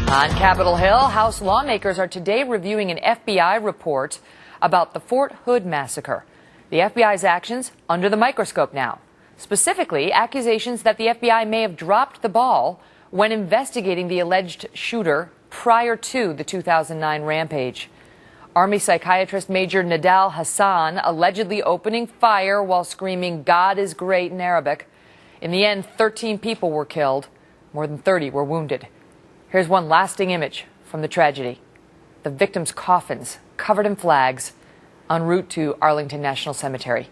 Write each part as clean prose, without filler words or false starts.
On Capitol Hill, House lawmakers are today reviewing an FBI report about the Fort Hood massacre. The FBI's actions under the microscope now. Specifically, accusations that the FBI may have dropped the ball when investigating the alleged shooter prior to the 2009 rampage. Army psychiatrist Major Nidal Hasan allegedly opening fire while screaming, "God is great" in Arabic. In the end, 13 people were killed. More than 30 were wounded. Here's one lasting image from the tragedy. The victims' coffins covered in flags en route to Arlington National Cemetery.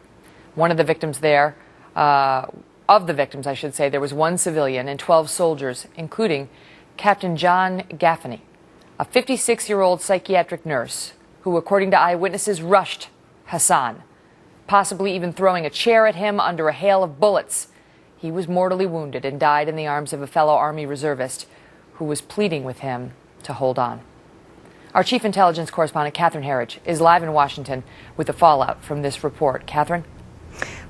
One of the victims there, of the victims, I should say, there was one civilian and 12 soldiers, including Captain John Gaffney, a 56-year-old psychiatric nurse who, according to eyewitnesses, rushed Hasan, possibly even throwing a chair at him under a hail of bullets. He was mortally wounded and died in the arms of a fellow Army reservist who was pleading with him to hold on. Our chief intelligence correspondent, Catherine Herridge, is live in Washington with the fallout from this report. Catherine?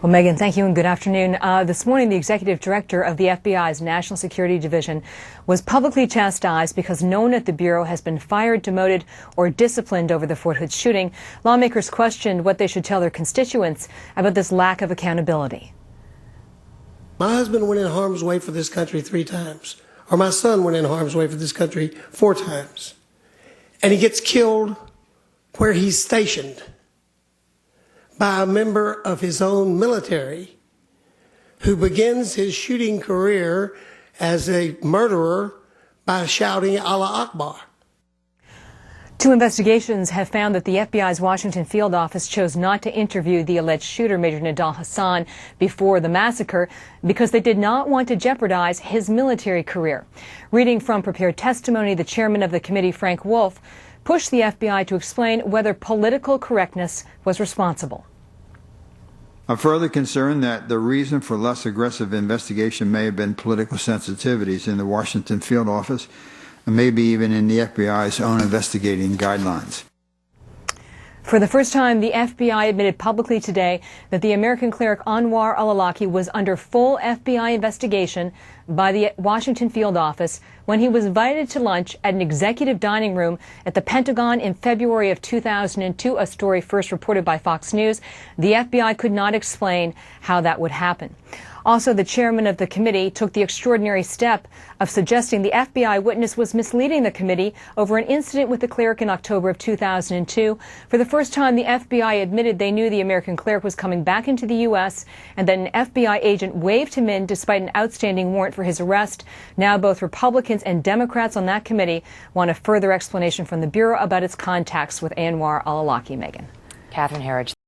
Well, Megan, thank you and good afternoon. This morning, the executive director of the FBI's National Security Division was publicly chastised because no one at the Bureau has been fired, demoted, or disciplined over the Fort Hood shooting. Lawmakers questioned what they should tell their constituents about this lack of accountability. My husband went in harm's way for this country 3 times. Or my son went in harm's way for this country 4 times. And he gets killed where he's stationed by a member of his own military who begins his shooting career as a murderer by shouting Allah Akbar. 2 investigations have found that the FBI's Washington field office chose not to interview the alleged shooter, Major Nidal Hasan, before the massacre because they did not want to jeopardize his military career. Reading from prepared testimony, the chairman of the committee, Frank Wolf, pushed the FBI to explain whether political correctness was responsible. I'm further concerned that the reason for less aggressive investigation may have been political sensitivities in the Washington field office, and maybe even in the FBI's own investigating guidelines. For the first time, the FBI admitted publicly today that the American cleric Anwar al-Awlaki was under full FBI investigation by the Washington field office when he was invited to lunch at an executive dining room at the Pentagon in February of 2002, a story first reported by Fox News. The FBI could not explain how that would happen. Also, the chairman of the committee took the extraordinary step of suggesting the FBI witness was misleading the committee over an incident with the cleric in October of 2002. For the first time, the FBI admitted they knew the American cleric was coming back into the U.S. and that an FBI agent waved him in despite an outstanding warrant for his arrest. Now both Republicans and Democrats on that committee want a further explanation from the Bureau about its contacts with Anwar al-Awlaki. Megan. Catherine Herridge.